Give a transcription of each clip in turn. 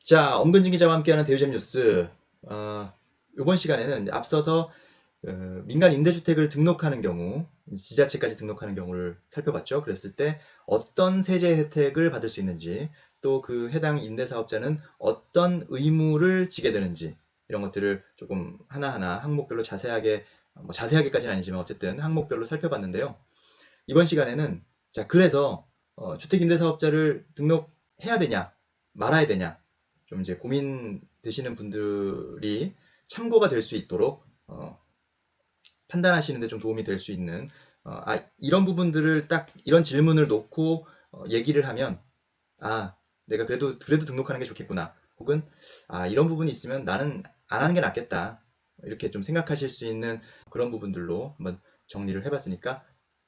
자, 엄근진 기자와 함께하는 대유잼 뉴스. 이번 시간에는 앞서서 민간 임대주택을 등록하는 경우, 지자체까지 등록하는 경우를 살펴봤죠. 그랬을 때 어떤 세제 혜택을 받을 수 있는지, 또 그 해당 임대사업자는 어떤 의무를 지게 되는지, 이런 것들을 조금 하나하나 항목별로 자세하게, 뭐 자세하게까지는 아니지만 어쨌든 항목별로 살펴봤는데요. 이번 시간에는 자, 그래서 주택임대사업자를 등록해야 되냐, 말아야 되냐, 좀 이제 고민되시는 분들이 참고가 될 수 있도록 판단하시는데 좀 도움이 될 수 있는 이런 부분들을 딱 이런 질문을 놓고 얘기를 하면 내가 그래도 등록하는 게 좋겠구나. 혹은 이런 부분이 있으면 나는 안 하는 게 낫겠다. 이렇게 좀 생각하실 수 있는 그런 부분들로 한번 정리를 해봤으니까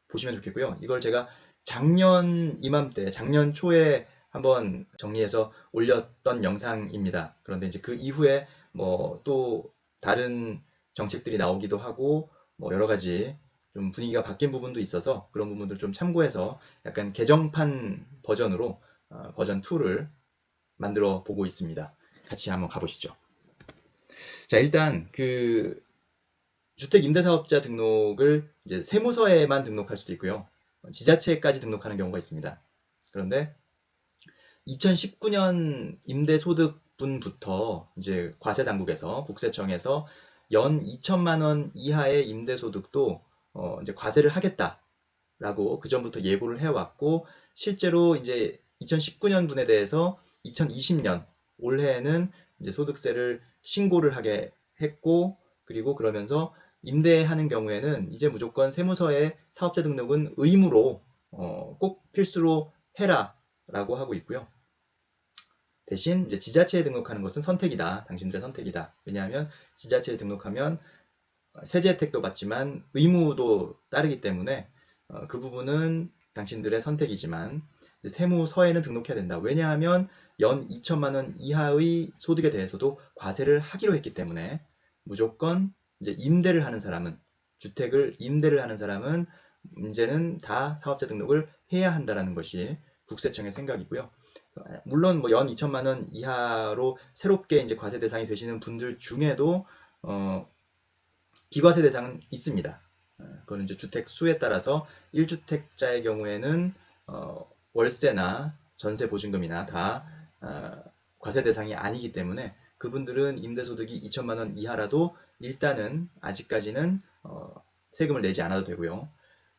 보시면 좋겠고요. 이걸 제가 작년 이맘때, 작년 초에 한번 정리해서 올렸던 영상입니다. 그런데 이제 그 이후에 뭐 또 다른 정책들이 나오기도 하고 뭐 여러 가지 좀 분위기가 바뀐 부분도 있어서 그런 부분들 좀 참고해서 약간 개정판 버전으로 버전 2를 만들어 보고 있습니다. 같이 한번 가보시죠. 자, 일단 그 주택 임대사업자 등록을 이제 세무서에만 등록할 수도 있고요. 지자체까지 등록하는 경우가 있습니다. 그런데 2019년 임대소득분부터 이제 과세당국에서 국세청에서 연 2천만 원 이하의 임대소득도 이제 과세를 하겠다라고 그 전부터 예고를 해왔고 실제로 이제 2019년 분에 대해서 2020년 올해에는 이제 소득세를 신고를 하게 했고 그리고 그러면서 임대하는 경우에는 이제 무조건 세무서에 사업자 등록은 의무로 꼭 필수로 해라라고 하고 있고요. 대신 이제 지자체에 등록하는 것은 선택이다. 당신들의 선택이다. 왜냐하면 지자체에 등록하면 세제 혜택도 받지만 의무도 따르기 때문에 그 부분은 당신들의 선택이지만 세무서에는 등록해야 된다. 왜냐하면 연 2천만 원 이하의 소득에 대해서도 과세를 하기로 했기 때문에 무조건 이제 임대를 하는 사람은 주택을 임대를 하는 사람은 이제는 다 사업자 등록을 해야 한다라는 것이 국세청의 생각이고요. 물론 뭐 연 2천만 원 이하로 새롭게 이제 과세 대상이 되시는 분들 중에도 비과세 대상은 있습니다. 그거는 이제 주택 수에 따라서 1주택자의 경우에는 월세나 전세 보증금이나 다 과세 대상이 아니기 때문에 그분들은 임대소득이 2천만 원 이하라도 일단은 아직까지는 세금을 내지 않아도 되고요.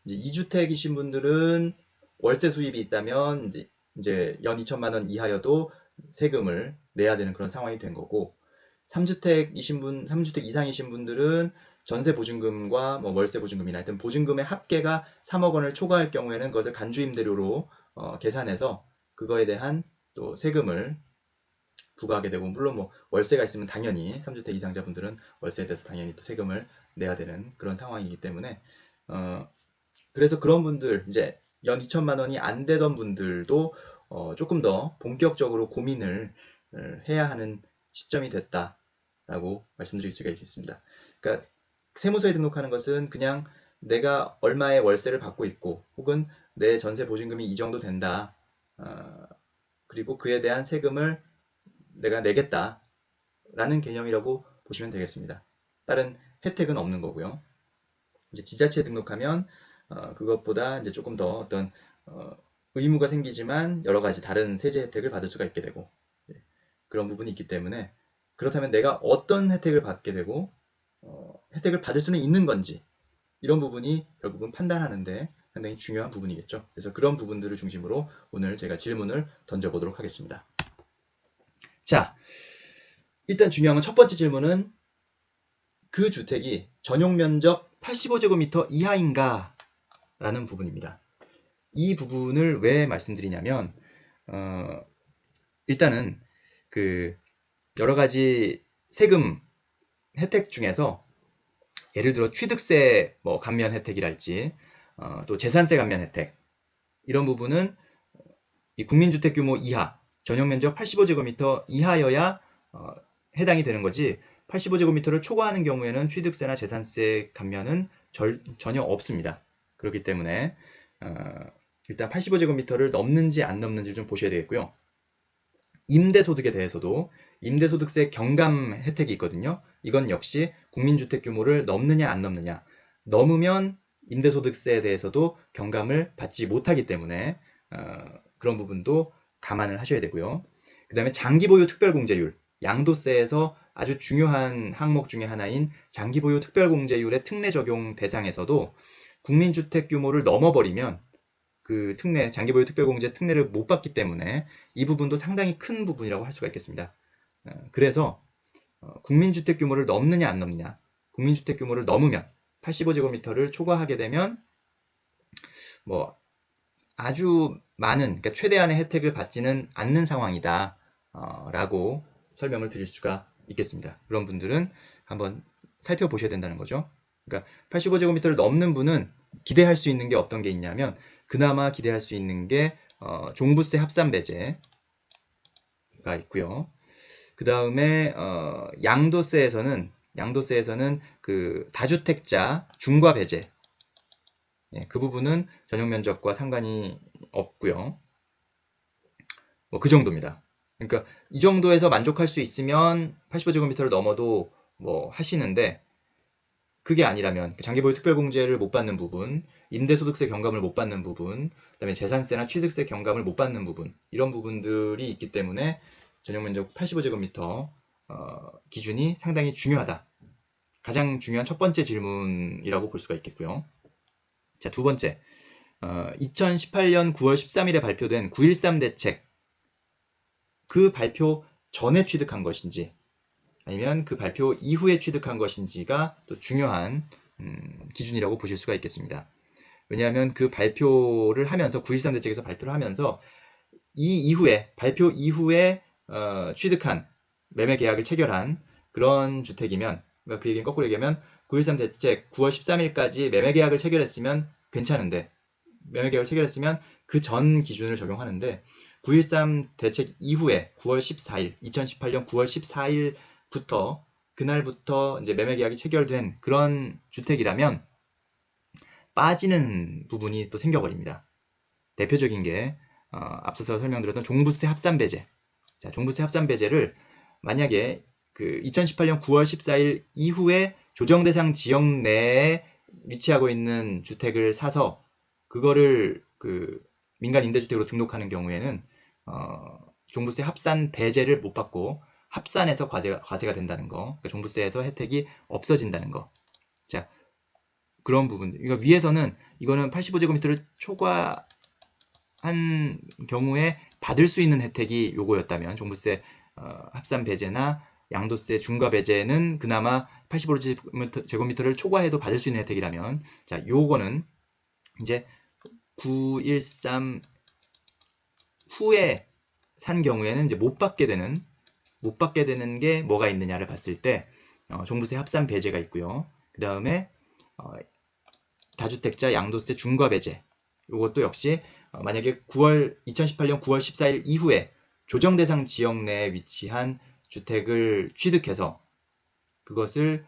이제 2주택이신 분들은 월세 수입이 있다면 이제 연 2천만 원 이하여도 세금을 내야 되는 그런 상황이 된 거고 3주택 이상이신 분들은 전세 보증금과 뭐 월세 보증금이나 하여튼 보증금의 합계가 3억 원을 초과할 경우에는 그것을 간주임대료로 계산해서 그거에 대한 또 세금을 부과하게 되고 물론 뭐 월세가 있으면 당연히 3주택 이상자분들은 월세에 대해서 당연히 또 세금을 내야 되는 그런 상황이기 때문에 그래서 그런 분들 이제 연 2천만 원이 안 되던 분들도 조금 더 본격적으로 고민을 해야 하는 시점이 됐다라고 말씀드릴 수가 있겠습니다. 그러니까 세무서에 등록하는 것은 그냥 내가 얼마의 월세를 받고 있고 혹은 내 전세 보증금이 이 정도 된다. 그리고 그에 대한 세금을 내가 내겠다라는 개념이라고 보시면 되겠습니다. 다른 혜택은 없는 거고요. 이제 지자체에 등록하면 그것보다 이제 조금 더 어떤 의무가 생기지만 여러 가지 다른 세제 혜택을 받을 수가 있게 되고 그런 부분이 있기 때문에 그렇다면 내가 어떤 혜택을 받게 되고 혜택을 받을 수는 있는 건지 이런 부분이 결국은 판단하는데 상당히 중요한 부분이겠죠. 그래서 그런 부분들을 중심으로 오늘 제가 질문을 던져보도록 하겠습니다. 자, 일단 중요한 건 첫 번째 질문은 그 주택이 전용 면적 85제곱미터 이하인가? 라는 부분입니다. 이 부분을 왜 말씀드리냐면 일단은 그 여러 가지 세금 혜택 중에서 예를 들어 취득세 뭐 감면 혜택이랄지 또 재산세 감면 혜택 이런 부분은 이 국민주택 규모 이하 전용 면적 85제곱미터 이하여야 해당이 되는 거지 85제곱미터를 초과하는 경우에는 취득세나 재산세 감면은 전혀 없습니다. 그렇기 때문에 일단 85제곱미터를 넘는지 안 넘는지 좀 보셔야 되겠고요. 임대소득에 대해서도 임대소득세 경감 혜택이 있거든요. 이건 역시 국민주택 규모를 넘느냐 안 넘느냐. 넘으면 임대소득세에 대해서도 경감을 받지 못하기 때문에 그런 부분도 감안을 하셔야 되고요. 그 다음에 장기보유 특별공제율, 양도세에서 아주 중요한 항목 중에 하나인 장기보유 특별공제율의 특례 적용 대상에서도 국민주택 규모를 넘어버리면 그 특례, 장기보유 특별공제 특례를 못 받기 때문에 이 부분도 상당히 큰 부분이라고 할 수가 있겠습니다. 그래서 국민주택 규모를 넘느냐 안 넘느냐, 국민주택 규모를 넘으면 85제곱미터를 초과하게 되면 뭐 아주 많은, 그러니까 최대한의 혜택을 받지는 않는 상황이다 라고 설명을 드릴 수가 있겠습니다. 그런 분들은 한번 살펴보셔야 된다는 거죠. 그러니까 85제곱미터를 넘는 분은 기대할 수 있는 게 어떤 게 있냐면, 그나마 기대할 수 있는 게 종부세 합산 배제가 있고요. 그 다음에 양도세에서는 그 다주택자 중과 배제, 그 부분은 전용 면적과 상관이 없고요. 뭐 그 정도입니다. 그러니까 이 정도에서 만족할 수 있으면 85제곱미터를 넘어도 뭐 하시는데, 그게 아니라면 장기보유 특별공제를 못 받는 부분, 임대소득세 경감을 못 받는 부분, 그다음에 재산세나 취득세 경감을 못 받는 부분, 이런 부분들이 있기 때문에 전용 면적 85제곱미터 기준이 상당히 중요하다. 가장 중요한 첫 번째 질문이라고 볼 수가 있겠고요. 자, 두 번째, 2018년 9월 13일에 발표된 9.13 대책, 그 발표 전에 취득한 것인지 아니면 그 발표 이후에 취득한 것인지가 또 중요한 기준이라고 보실 수가 있겠습니다. 왜냐하면 그 발표를 하면서 9.13 대책에서 발표를 하면서 이 이후에, 발표 이후에 취득한, 매매 계약을 체결한 그런 주택이면, 그러니까 그 얘기는 거꾸로 얘기하면 9.13 대책 9월 13일까지 매매 계약을 체결했으면 괜찮은데, 매매 계약을 체결했으면 그 전 기준을 적용하는데, 9.13 대책 이후에 9월 14일, 2018년 9월 14일부터 그날부터 이제 매매 계약이 체결된 그런 주택이라면 빠지는 부분이 또 생겨버립니다. 대표적인 게 앞서서 설명드렸던 종부세 합산 배제. 자, 종부세 합산 배제를 만약에 그 2018년 9월 14일 이후에 조정 대상 지역 내에 위치하고 있는 주택을 사서 그거를 그 민간 임대주택으로 등록하는 경우에는 종부세 합산 배제를 못 받고 합산해서 과세가 된다는 거, 그러니까 종부세에서 혜택이 없어진다는 거. 자, 그런 부분. 그러니까 위에서는 이거는 85제곱미터를 초과한 경우에 받을 수 있는 혜택이 요거였다면, 종부세 합산 배제나 양도세 중과 배제는 그나마 85제곱미터를 초과해도 받을 수 있는 혜택이라면, 자, 요거는 이제 9.13 후에 산 경우에는 이제 못 받게 되는 게 뭐가 있느냐를 봤을 때 종부세 합산 배제가 있고요. 그 다음에 다주택자 양도세 중과 배제, 이것도 역시 만약에 2018년 9월 14일 이후에 조정 대상 지역 내에 위치한 주택을 취득해서 그것을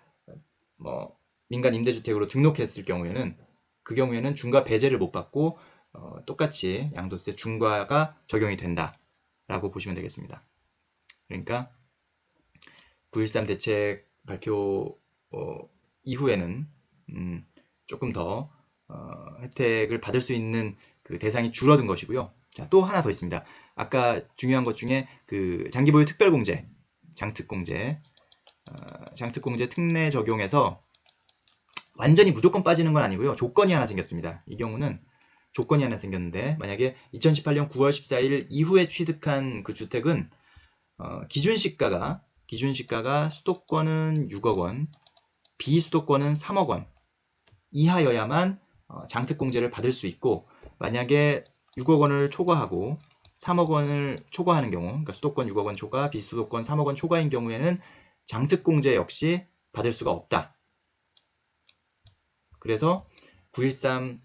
민간 임대주택으로 등록했을 경우에는, 그 경우에는 중과 배제를 못 받고 똑같이 양도세 중과가 적용이 된다라고 보시면 되겠습니다. 그러니까 9.13 대책 발표 이후에는 조금 더 혜택을 받을 수 있는 그 대상이 줄어든 것이고요. 자, 또 하나 더 있습니다. 아까 중요한 것 중에 그 장기보유 특별공제, 장특공제 특례 적용해서 완전히 무조건 빠지는 건 아니고요. 조건이 하나 생겼습니다. 이 경우는 조건이 하나 생겼는데, 만약에 2018년 9월 14일 이후에 취득한 그 주택은 기준시가가 수도권은 6억 원, 비수도권은 3억 원 이하여야만 장특공제를 받을 수 있고, 만약에 6억 원을 초과하고 3억 원을 초과하는 경우, 그러니까 수도권 6억 원 초과, 비수도권 3억 원 초과인 경우에는 장특공제 역시 받을 수가 없다. 그래서 9.13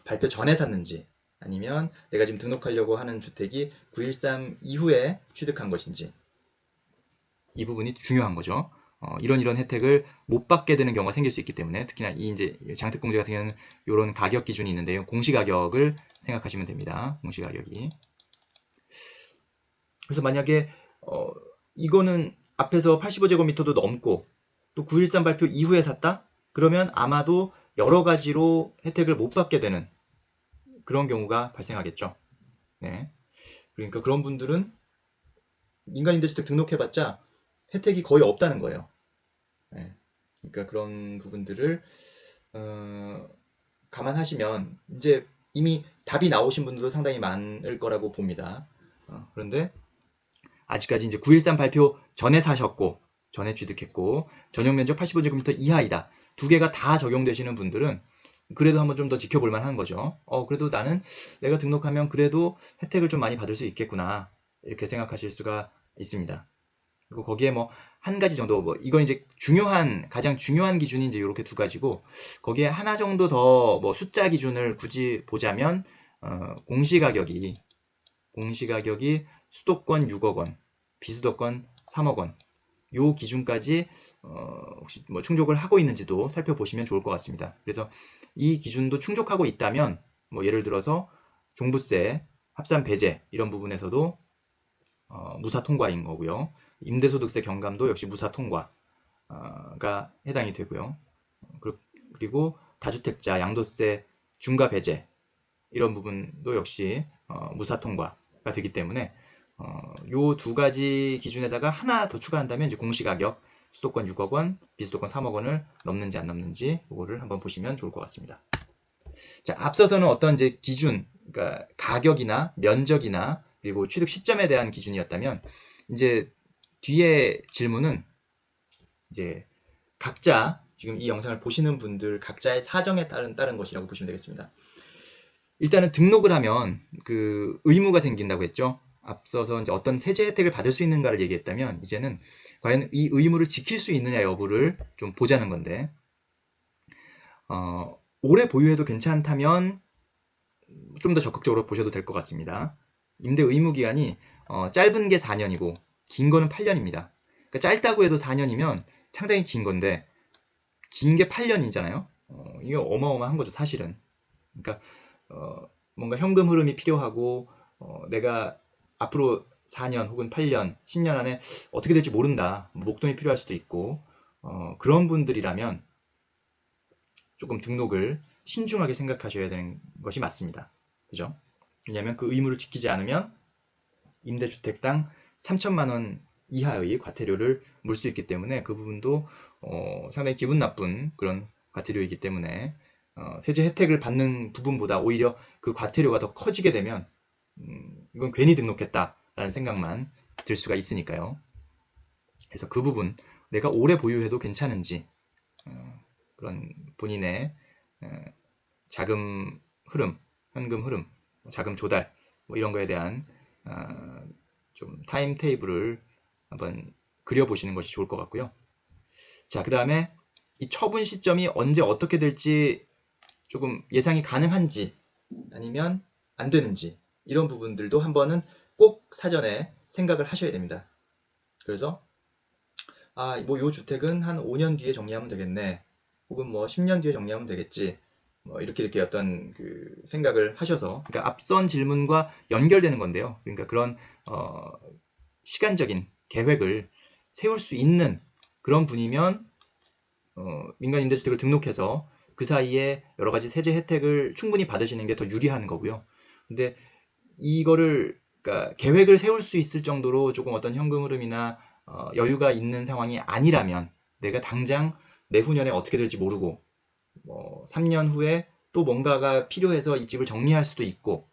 발표 전에 샀는지, 아니면 내가 지금 등록하려고 하는 주택이 9.13 이후에 취득한 것인지, 이 부분이 중요한 거죠. 이런 혜택을 못 받게 되는 경우가 생길 수 있기 때문에, 특히나 이 이제 장특공제 같은 경우는 이런 가격 기준이 있는데요. 공시가격을 생각하시면 됩니다. 공시가격이. 그래서 만약에 이거는 앞에서 85제곱미터도 넘고 또 9.13 발표 이후에 샀다? 그러면 아마도 여러 가지로 혜택을 못 받게 되는 그런 경우가 발생하겠죠. 네. 그러니까 그런 분들은 민간임대주택 등록해봤자 혜택이 거의 없다는 거예요. 네. 그러니까 그런 부분들을 감안하시면 이제 이미 답이 나오신 분들도 상당히 많을 거라고 봅니다. 그런데 아직까지 이제 9.13 발표 전에 사셨고 전에 취득했고 전용 면적 85제곱미터 이하이다. 두 개가 다 적용되시는 분들은 그래도 한번 좀 더 지켜볼 만한 거죠. 그래도 나는 내가 등록하면 그래도 혜택을 좀 많이 받을 수 있겠구나. 이렇게 생각하실 수가 있습니다. 그리고 거기에 뭐 한 가지 정도, 뭐 이건 이제 가장 중요한 기준이 이제 이렇게 두 가지고, 거기에 하나 정도 더 뭐 숫자 기준을 굳이 보자면, 공시가격이 수도권 6억 원, 비수도권 3억 원, 요 기준까지 혹시 뭐 충족을 하고 있는지도 살펴보시면 좋을 것 같습니다. 그래서 이 기준도 충족하고 있다면, 뭐 예를 들어서 종부세, 합산 배제 이런 부분에서도 무사 통과인 거고요. 임대소득세 경감도 역시 무사 통과가 해당이 되고요. 그리고 다주택자 양도세 중과 배제 이런 부분도 역시 무사 통과가 되기 때문에 요 두 가지 기준에다가 하나 더 추가한다면 이제 공시가격 수도권 6억 원, 비수도권 3억 원을 넘는지 안 넘는지 이거를 한번 보시면 좋을 것 같습니다. 자, 앞서서는 어떤 이제 기준, 그러니까 가격이나 면적이나 그리고 취득 시점에 대한 기준이었다면, 이제 뒤에 질문은 이제 각자 지금 이 영상을 보시는 분들 각자의 사정에 따른 것이라고 보시면 되겠습니다. 일단은 등록을 하면 그 의무가 생긴다고 했죠. 앞서서 이제 어떤 세제 혜택을 받을 수 있는가를 얘기했다면, 이제는 과연 이 의무를 지킬 수 있느냐 여부를 좀 보자는 건데, 오래 보유해도 괜찮다면 좀 더 적극적으로 보셔도 될 것 같습니다. 임대 의무 기간이 짧은 게 4년이고 긴 거는 8년입니다. 그러니까 짧다고 해도 4년이면 상당히 긴 건데, 긴 게 8년이잖아요. 이게 어마어마한 거죠, 사실은. 그러니까 뭔가 현금 흐름이 필요하고 내가 앞으로 4년 혹은 8년, 10년 안에 어떻게 될지 모른다. 목돈이 필요할 수도 있고 그런 분들이라면 조금 등록을 신중하게 생각하셔야 되는 것이 맞습니다. 그죠? 왜냐하면 그 의무를 지키지 않으면 임대주택당 3천만 원 이하의 과태료를 물 수 있기 때문에, 그 부분도 상당히 기분 나쁜 그런 과태료이기 때문에 세제 혜택을 받는 부분보다 오히려 그 과태료가 더 커지게 되면 이건 괜히 등록했다라는 생각만 들 수가 있으니까요. 그래서 그 부분, 내가 오래 보유해도 괜찮은지, 그런 본인의 자금 흐름, 현금 흐름, 자금 조달 뭐 이런 거에 대한 좀 타임 테이블을 한번 그려보시는 것이 좋을 것 같고요. 자, 그 다음에 이 처분 시점이 언제 어떻게 될지 조금 예상이 가능한지 아니면 안 되는지, 이런 부분들도 한번은 꼭 사전에 생각을 하셔야 됩니다. 그래서 뭐 요 주택은 한 5년 뒤에 정리하면 되겠네, 혹은 뭐 10년 뒤에 정리하면 되겠지, 뭐 이렇게 어떤 그 생각을 하셔서, 그러니까 앞선 질문과 연결되는 건데요. 그러니까 그런 시간적인 계획을 세울 수 있는 그런 분이면 민간임대주택을 등록해서 그 사이에 여러 가지 세제 혜택을 충분히 받으시는 게 더 유리한 거고요. 근데 이거를, 그러니까 계획을 세울 수 있을 정도로 조금 어떤 현금 흐름이나 여유가 있는 상황이 아니라면, 내가 당장 내후년에 어떻게 될지 모르고 뭐 3년 후에 또 뭔가가 필요해서 이 집을 정리할 수도 있고,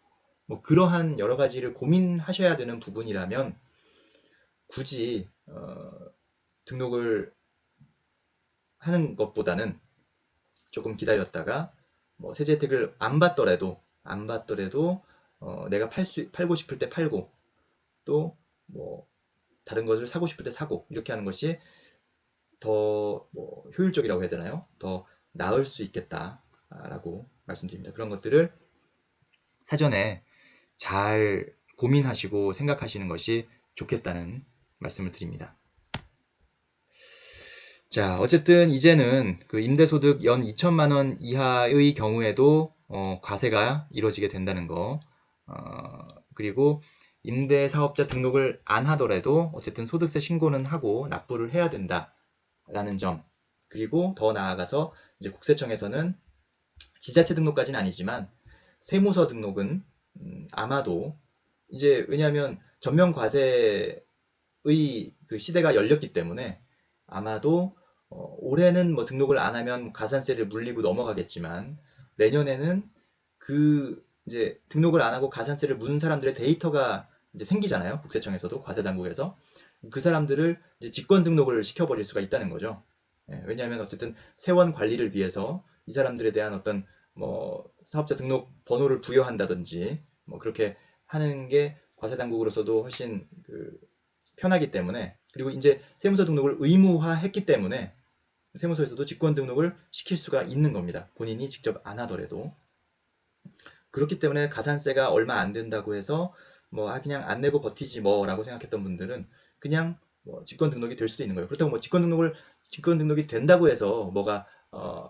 뭐 그러한 여러 가지를 고민하셔야 되는 부분이라면 굳이 등록을 하는 것보다는 조금 기다렸다가 뭐 세제 혜택을 안 받더라도 내가 팔고 싶을 때 팔고, 또 뭐 다른 것을 사고 싶을 때 사고, 이렇게 하는 것이 더 뭐 효율적이라고 해야 되나요? 더 나을 수 있겠다라고 말씀드립니다. 그런 것들을 사전에 잘 고민하시고 생각하시는 것이 좋겠다는 말씀을 드립니다. 자, 어쨌든 이제는 그 임대소득 연 2천만 원 이하의 경우에도 과세가 이루어지게 된다는 거, 그리고 임대사업자 등록을 안 하더라도 어쨌든 소득세 신고는 하고 납부를 해야 된다라는 점. 그리고 더 나아가서 이제 국세청에서는 지자체 등록까지는 아니지만 세무서 등록은 아마도 이제 왜냐하면 전면 과세의 그 시대가 열렸기 때문에 아마도 올해는 뭐 등록을 안 하면 가산세를 물리고 넘어가겠지만 내년에는 그 이제 등록을 안 하고 가산세를 무는 사람들의 데이터가 이제 생기잖아요. 국세청에서도 과세당국에서 그 사람들을 이제 직권 등록을 시켜버릴 수가 있다는 거죠. 예, 왜냐하면 어쨌든 세원 관리를 위해서 이 사람들에 대한 어떤 뭐 사업자 등록 번호를 부여한다든지 뭐 그렇게 하는 게 과세당국으로서도 훨씬 그 편하기 때문에 그리고 이제 세무서 등록을 의무화했기 때문에 세무서에서도 직권 등록을 시킬 수가 있는 겁니다. 본인이 직접 안 하더라도. 그렇기 때문에 가산세가 얼마 안 된다고 해서 뭐 그냥 안 내고 버티지 뭐라고 생각했던 분들은 그냥 뭐 직권 등록이 될 수도 있는 거예요. 그렇다고 뭐 직권 등록이 된다고 해서 뭐가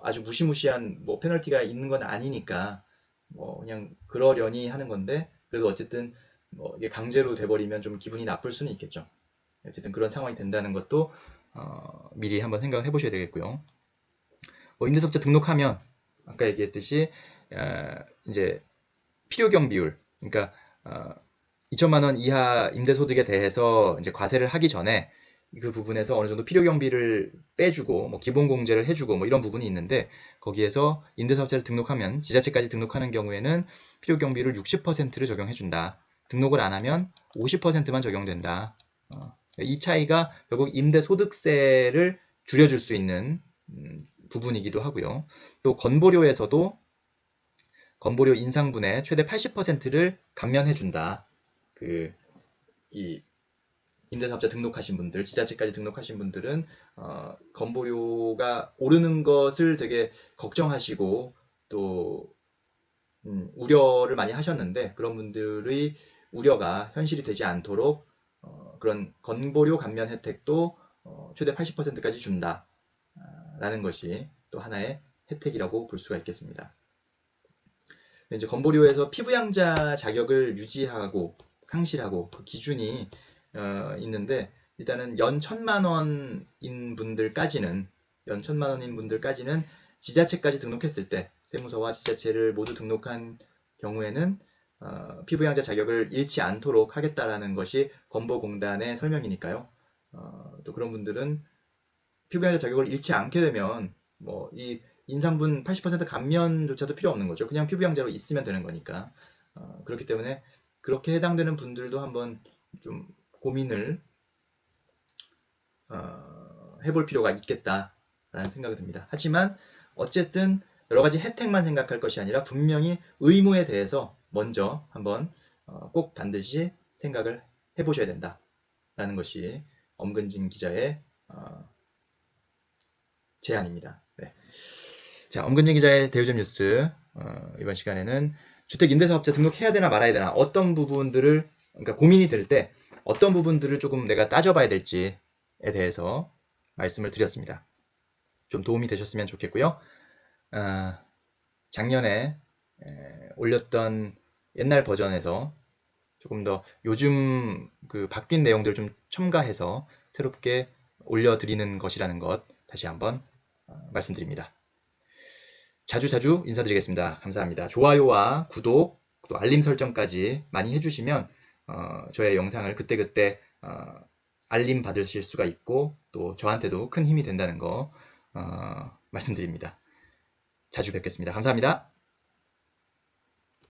아주 무시무시한 뭐 페널티가 있는 건 아니니까 뭐 그냥 그러려니 하는 건데 그래도 어쨌든 뭐 이게 강제로 돼버리면 좀 기분이 나쁠 수는 있겠죠. 어쨌든 그런 상황이 된다는 것도 미리 한번 생각을 해보셔야 되겠고요. 임대사업자 등록하면 아까 얘기했듯이 이제 필요경 비율, 그러니까 2천만 원 이하 임대소득에 대해서 이제 과세를 하기 전에 그 부분에서 어느 정도 필요경비를 빼주고 뭐 기본공제를 해주고 뭐 이런 부분이 있는데 거기에서 임대사업자를 등록하면 지자체까지 등록하는 경우에는 필요경비를 60%를 적용해준다. 등록을 안 하면 50%만 적용된다. 이 차이가 결국 임대소득세를 줄여줄 수 있는 부분이기도 하고요. 또 건보료에서도 건보료 인상분의 최대 80%를 감면해준다. 이 임대사업자 등록하신 분들, 지자체까지 등록하신 분들은 건보료가 오르는 것을 되게 걱정하시고 또 우려를 많이 하셨는데 그런 분들의 우려가 현실이 되지 않도록 그런 건보료 감면 혜택도 최대 80%까지 준다라는 것이 또 하나의 혜택이라고 볼 수가 있겠습니다. 이제 건보료에서 피부양자 자격을 유지하고 상실하고 그 기준이 있는데 일단은 연 1,000만 원인 분들까지는 지자체까지 등록했을 때 세무서와 지자체를 모두 등록한 경우에는 피부양자 자격을 잃지 않도록 하겠다라는 것이 건보공단의 설명이니까요. 또 그런 분들은 피부양자 자격을 잃지 않게 되면 뭐 이 인상분 80% 감면조차도 필요 없는 거죠. 그냥 피부양자로 있으면 되는 거니까. 그렇기 때문에 그렇게 해당되는 분들도 한번 좀 고민을 해볼 필요가 있겠다라는 생각이 듭니다. 하지만 어쨌든 여러 가지 혜택만 생각할 것이 아니라 분명히 의무에 대해서 먼저 한번 꼭 반드시 생각을 해보셔야 된다라는 것이 엄근진 기자의 제안입니다. 네. 자, 엄근진 기자의 대우점 뉴스 이번 시간에는 주택 임대사업자 등록해야 되나 말아야 되나 어떤 부분들을 그러니까 고민이 될 때 어떤 부분들을 조금 내가 따져봐야 될지에 대해서 말씀을 드렸습니다. 좀 도움이 되셨으면 좋겠고요. 작년에 올렸던 옛날 버전에서 조금 더 요즘 그 바뀐 내용들을 좀 첨가해서 새롭게 올려드리는 것이라는 것 다시 한번 말씀드립니다. 자주 인사드리겠습니다. 감사합니다. 좋아요와 구독, 또 알림 설정까지 많이 해주시면 저의 영상을 그때그때 알림 받으실 수가 있고 또 저한테도 큰 힘이 된다는 거 말씀드립니다. 자주 뵙겠습니다. 감사합니다.